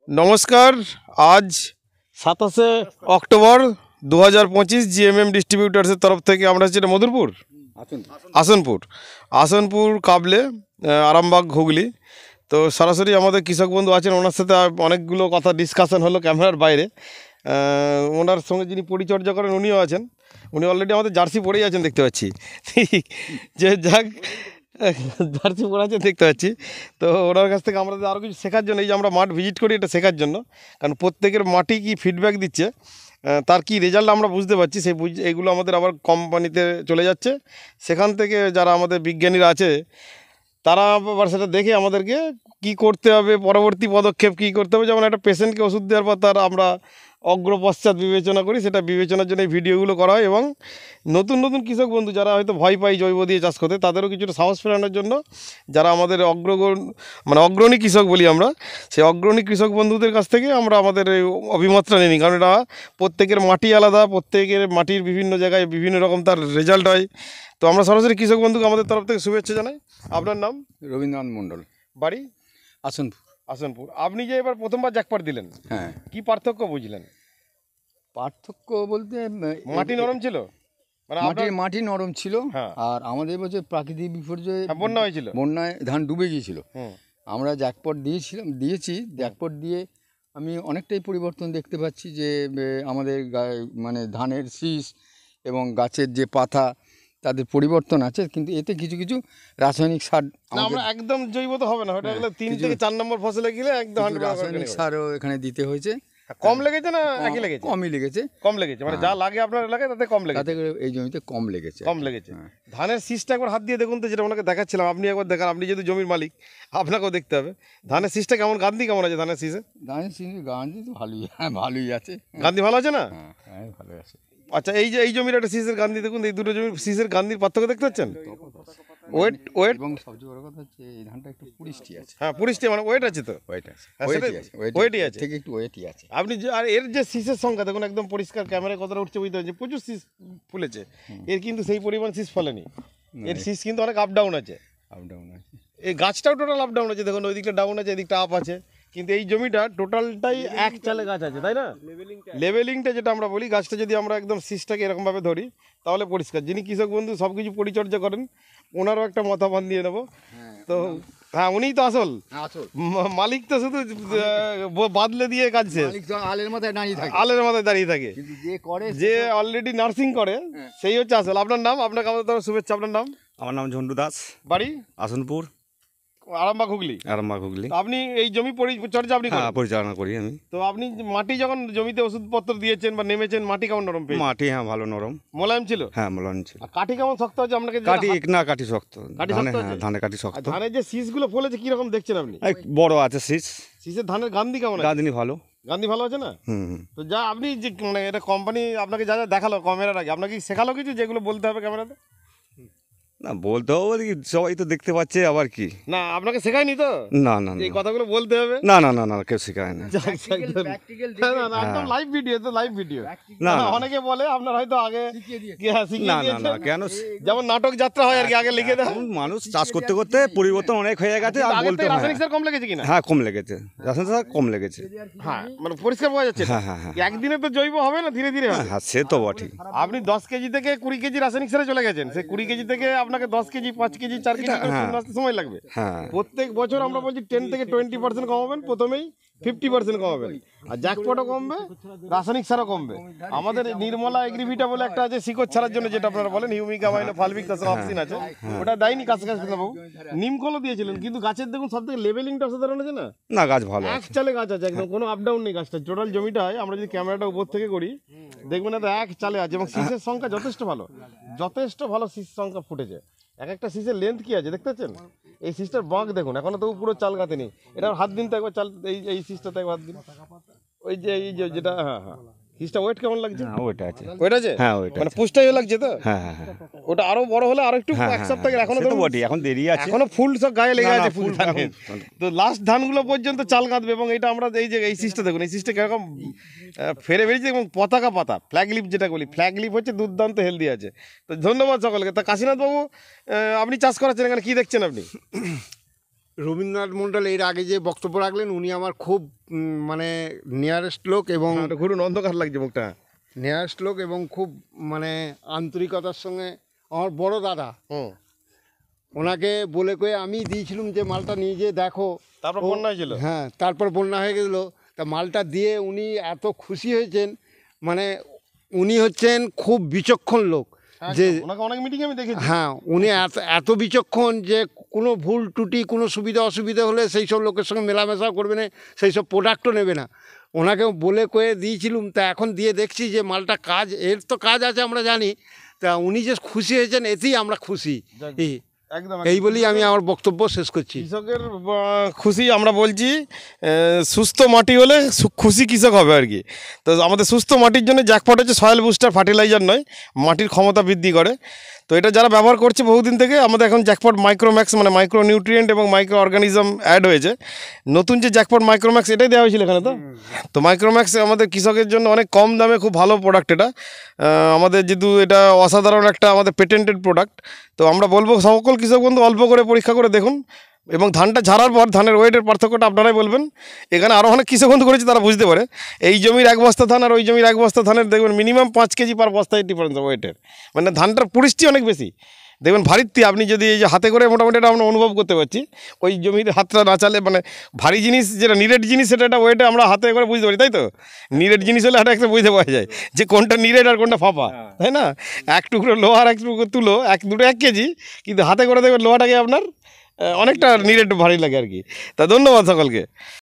नमस्कार। आज 27 October 2025 GMM distributors तरफ থেকে আমরা যেটা মধুরপুর আসনপুর কাবলে আরামবাগ হুগলি। তো সরাসরি আমাদের কৃষক বন্ধু আছেন, ওনার সাথে অনেকগুলো কথা ডিসকাশন হলো ক্যামেরার বাইরে। ওনার সঙ্গে যিনি পরিচর্যা করেন উনিও আছেন, উনি অলরেডি আমাদের জার্সি পরেই আছেন দেখতে পাচ্ছি। যে যাক জার্সি পরে আছেন দেখতে পাচ্ছি। তো ওনার কাছ থেকে আমাদের আরও কিছু শেখার জন্য, এই যে আমরা মাঠ ভিজিট করি এটা শেখার জন্য, কারণ প্রত্যেকের মাটি কি ফিডব্যাক দিচ্ছে, তার কি রেজাল্ট আমরা বুঝতে পারছি, সেই এইগুলো আমাদের আবার কোম্পানিতে চলে যাচ্ছে। সেখান থেকে যারা আমাদের বিজ্ঞানীরা আছে তারা আবার সেটা দেখে আমাদেরকে কি করতে হবে, পরবর্তী পদক্ষেপ কী করতে হবে। যেমন একটা পেশেন্টকে ওষুধ দেওয়ার পর তার আমরা অগ্রপশ্চাৎ বিবেচনা করি, সেটা বিবেচনার জন্য এই ভিডিওগুলো করা হয়। এবং নতুন নতুন কৃষক বন্ধু যারা হয়তো ভয় পায় জৈব দিয়ে চাষ করতে, তাদেরও কিছুটা সাহস ফেরানোর জন্য যারা আমাদের অগ্রণী কৃষক বলি আমরা, সেই অগ্রণী কৃষক বন্ধুদের কাছ থেকে আমরা আমাদের এই অভিমতটা নিই। কারণ এটা প্রত্যেকের মাটি আলাদা, প্রত্যেকের মাটির বিভিন্ন জায়গায় বিভিন্ন রকম তার রেজাল্ট হয়। তো আমরা সরাসরি কৃষক বন্ধুকে আমাদের তরফ থেকে শুভেচ্ছা জানাই। আপনার নাম? রবীন্দ্রনাথ মণ্ডল, বাড়ি? আসনপুর। আপনি যে এবার প্রথমবার জ্যাকপট দিলেন, হ্যাঁ, কি পার্থক্য বুঝলেন? পার্থক্য বলতে মাটি নরম ছিল, মানে মাটি নরম ছিল। হ্যাঁ। আর আমাদের বছর প্রাকৃতিক বিপর্যয়ে বন্যা হয়েছিল, বন্যায় ধান ডুবে গিয়েছিল। আমরা জ্যাকপট দিয়েছি। জ্যাকপট দিয়ে আমি অনেকটাই পরিবর্তন দেখতে পাচ্ছি, যে আমাদের মানে ধানের শীষ এবং গাছের যে পাতা তাদের পরিবর্তন আছে। কিন্তু এতে কিছু কিছু রাসায়নিক সার, আমরা একদম জৈব তো হবে না, ওটা 3 থেকে 4 নম্বর ফসলে গেলে একদম রাসায়নিক সারও এখানে দিতে হয়েছে। কম লেগেছে না একই লেগেছে? কমই লেগেছে। কম লেগেছে, মানে যা লাগে আপনার এলাকায় তাতে কম লেগেছে। তাতে এই জমিতে কম লেগেছে। ধানের শীষটা একবার হাত দিয়ে দেখুন তো, যেটা ওনাকে দেখাচ্ছিলাম, আপনি একবার দেখান, আপনি যেহেতু জমির মালিক আপনাকেও দেখতে হবে। ধানের শীষটা কেমন, গান্ধী কেমন আছে ধানের শীষে? ধানের শীষ গান্ধী তো ভালোই আছে। গান্ধী ভালো আছে না? হ্যাঁ, ভালো আছে। আচ্ছা, এই যে এই জমির একটা শীষের গান্ধী দেখুন, এই দুটো জমির শীষের গান্ধীর পার্থক্য দেখতে পাচ্ছেন? ওয়েট এবং সবচেয়ে বড় কথা হচ্ছে এই ধানটা একটু পুরিষ্টি আছে। হ্যাঁ, পুরিষ্টি মানে ওয়েট আছে, তো ওয়েটই আছে, থেকে একটু ওয়েটই আছে। আপনি আর এর যে শীষের সংখ্যা দেখুন, একদম পরিষ্কার ক্যামেরায় কতটা উঠছে বুঝতে পারছেন, প্রচুর শীষ ফুলেছে। এর কিন্তু সেই পরিমাণ শীষ ফলেনি, এর শীষ কিন্তু অনেক আপ ডাউন আছে। এই গাছটাও টোটাল আপ ডাউন আছে, দেখুন ওই দিকটা ডাউন আছে, এদিকটা আপ আছে। কিন্তু এই জমিটা টোটালটাই এক চালে গাছ আছে, তাই না? লেভেলিংটা যেটা আমরা বলি, গাছটা যদি আমরা একদম শীষটাকে এরকমভাবে ধরি তাহলে পরিষ্কার। যিনি কৃষক বন্ধু সব কিছু পরিচর্যা করেন, ওনারও একটা মতামত দিয়ে নেবো। তো হ্যাঁ, উনিই তো আসল মালিক, তো শুধু বাদলে দিয়ে কাজ শেষ, আলের মাথায় দাঁড়িয়ে থাকে। যে অলরেডি নার্সিং করে সেই হচ্ছে আসল। আপনার নাম? আপনাকে আমাদের শুভেচ্ছা। আপনার নাম? আমার নাম ঝন্টু দাস, বাড়ি? আসনপুর, আরামবাগ হুগলি। আপনি এই জমি পরিচর্যা আপনি পরিচালনা করি আমি। তো আপনি মাটি যখন জমিতে ওষুধপত্র দিয়েছেন বা নেমেছেন, মাটি কেমন নরম পেয়েছেন? মাটি হ্যাঁ ভালো নরম, মোলায়েম ছিল? হ্যাঁ মোলায়েম ছিল। কাঠি কেমন শক্ত আছে আপনাকে? কাঠি শক্ত। ধানে কাঠি শক্ত। ধানের যে শীষগুলো ফলেছে কিরকম দেখছেন আপনি? বড় আছে শীষ। শীষের ধানের গান্ধী কেমন আছে? গান্ধী ভালো আছে না? তো যা আপনি যে মানে এটা কোম্পানি আপনাকে যা যা দেখালো ক্যামেরার আগে, আপনাকে শেখালো কিছু যেগুলো বলতে হবে ক্যামেরাতে? না, বলতে হবে, সবাই তো দেখতে পাচ্ছে, আবার কি না আপনাকে শেখায়নি তো? না, এই কথাগুলো বলতে হবে। না, কেউ শেখায় না। একদম লাইভ ভিডিও, তো লাইভ ভিডিও না, অনেকে বলে আপনার হয়তো আগে না কেন, যেমন নাটক যাত্রা হয় আর কি, আগে লিখে দেয়। মানুষ চাষ করতে করতে পরিবর্তন অনেক হয়ে গেছে। আর বলতে রাসায়নিক সার কম লেগেছে কিনা? হ্যাঁ, কম লেগেছে, রাসায়নিক সার কম লেগেছে। হ্যাঁ, মানে পরিষ্কার পাওয়া যাচ্ছে। হ্যাঁ, একদিনে তো জৈব হবে না, ধীরে ধীরে হবে। হ্যাঁ, সে তো বটে। আপনি 10 কেজি থেকে 20 কেজি রাসায়নিক সারে চলে গেছেন, সেই 20 কেজি থেকে আপনাকে 10 কেজি 5 কেজি 4 কেজি আসতে সময় লাগবে। প্রত্যেক বছর আমরা বলছি 10 থেকে 20% কমাবেন, প্রথমেই 50% কমাবেন, আর জ্যাকপটও কমবে, রাসায়নিক সারও কমবে। আমাদের নির্মলা এগ্রিভিটা বলে একটা আছে শিকড় ছাড়ার জন্য, যেটা আপনারা বলেন হিউমিক অ্যামাইনো ফালবিক অক্সিন আছে, ওটা দেয়নি কাছাকাছি বাবু। নিমকলও দিয়েছিলেন, কিন্তু গাছের দেখুন সব থেকে লেভেলিংটা অসাধারণ আছে না? না, গাছ ভালো, এক চালে গাছ আছে, একদম কোনো আপ ডাউন নেই। গাছটা টোটাল জমিটায় আমরা যদি ক্যামেরাটা উপর থেকে করি দেখবেন না, এক চালে আছে। এবং শীষের সংখ্যা যথেষ্ট ভালো শীষ সংখ্যা ফুটেছে। এক একটা শীষের লেন্থ কি আছে দেখতে পাচ্ছেন? এই শীষটার বাঁক দেখুন, এখনো তো পুরো চাল গাঁথেনি। এটার হাত দিন তো একবার, চাল এই শীষটাতে একবার হাত দিন। ওই যে এই যেটা, হ্যাঁ শীষটা ওয়েট কেমন লাগছে? ওয়েট আছে, হ্যাঁ, মানে পুষ্টাই লাগছে তো। হ্যাঁ, ওটা আরো বড় হলে আরো একটু এক সপ্তাহ, এখনো তো বডি, এখন দেরি আছে, এখনো ফুল সব গায়ে লেগে আছে ফুল। তো লাস্ট ধানগুলো পর্যন্ত চাল গাঁথবে। এবং এটা আমরা এই যে এই শীষটা দেখুন, এই শীষটা কিরকম ফেরে বেরিয়েছে, এবং পতাকা পাতা ফ্ল্যাগ লিপ, যেটা বলি ফ্ল্যাগ লিপ হচ্ছে দুর্দান্ত হেলদি আছে। তো ধন্যবাদ সকলকে। তা কাশীনাথ বাবু, আপনি চাষ করাচ্ছেন এখানে, কি দেখছেন আপনি? রবীন্দ্রনাথ মণ্ডল এর আগে যে বক্তব্য রাখলেন উনি আমার খুব মানে নিয়ারেস্ট লোক এবং একটু ঘুরুন, অন্ধকার লাগছে মুখটা। নিয়ারেস্ট লোক এবং খুব মানে আন্তরিকতার সঙ্গে আমার বড় দাদা, হুম, ওনাকে বলে কয়ে আমি দিয়েছিলাম যে মালটা নিয়ে যেয়ে দেখো। তারপর বন্যা হয়েছিল। হ্যাঁ, তারপর বন্যা হয়ে গেল। তা মালটা দিয়ে উনি এত খুশি হয়েছেন, মানে উনি হচ্ছেন খুব বিচক্ষণ লোক যে ওনাকে অনেক মিটিং আমি দেখেছি। হ্যাঁ, উনি এত এত বিচক্ষণ যে কোনো ভুল ত্রুটি কোনো সুবিধা অসুবিধা হলে সেই সব লোকের সঙ্গে মেলামেশাও করবে না, সেই সব প্রোডাক্টও নেবে না। ওনাকে বলে কয়ে দিয়েছিলাম, তা এখন দিয়ে দেখছি যে মালটা কাজ, এর তো কাজ আছে আমরা জানি, তা উনি যে খুশি হয়েছেন এতেই আমরা খুশি। একদম এই বলেই আমি আমার বক্তব্য শেষ করছি। কৃষকের খুশি আমরা বলছি, সুস্থ মাটি হলে খুশি কৃষক হবে আর কি। তো আমাদের সুস্থ মাটির জন্য জ্যাকপট হচ্ছে সয়েল বুস্টার, ফার্টিলাইজার নয়, মাটির ক্ষমতা বৃদ্ধি করে। তো এটা যারা ব্যবহার করছে বহুদিন থেকে, আমাদের এখন জ্যাকপট মাইক্রোম্যাক্স মানে মাইক্রো নিউট্রিয়েন্ট এবং মাইক্রো অর্গানিজম অ্যাড হয়েছে। নতুন যে জ্যাকপট মাইক্রোম্যাক্স এটাই দেওয়া হয়েছিল এখানে। তো মাইক্রোম্যাক্স আমাদের কৃষকের জন্য অনেক কম দামে খুব ভালো প্রোডাক্ট এটা। আমাদের যেহেতু এটা অসাধারণ একটা আমাদের পেটেন্টেড প্রোডাক্ট, তো আমরা বলবো সকল কৃষক বন্ধু অল্প করে পরীক্ষা করে দেখুন, এবং ধানটা ঝাড়ার পর ধানের ওয়েটের পার্থক্যটা আপনারাই বলবেন। এখানে আরও অনেক কৃষক বন্ধু করেছে, তারা বুঝতে পারে এই জমির এক বস্তা ধান আর ওই জমির এক বস্তা ধানের দেখবেন মিনিমাম 5 কেজি পার বস্তায় ডিফারেন্স ওয়েটের, মানে ধানটার পুষ্টি অনেক বেশি। দেখবেন ভারীত্বি আপনি যদি এই যে হাতে করে মোটামুটি এটা আমরা অনুভব করতে পারছি, ওই জমির হাতটা না চালে মানে ভারী জিনিস যেটা নিরেট জিনিস সেটা একটা ওয়েটে আমরা হাতে করে বুঝতে পারি, তাই তো? নিরেট জিনিস হলে হাতে একটা বুঝতে পাওয়া যায় যে কোনটা নিরেট আর কোনটা ফাঁপা, তাই না? এক টুকরো লোহার এক টুকরো তুলো দুটো 1 কেজি, কিন্তু হাতে করে দেখবেন লোহাটাকে আপনার অনেকটা নিরেট ভারী লাগে আর কি। তা ধন্যবাদ সকলকে।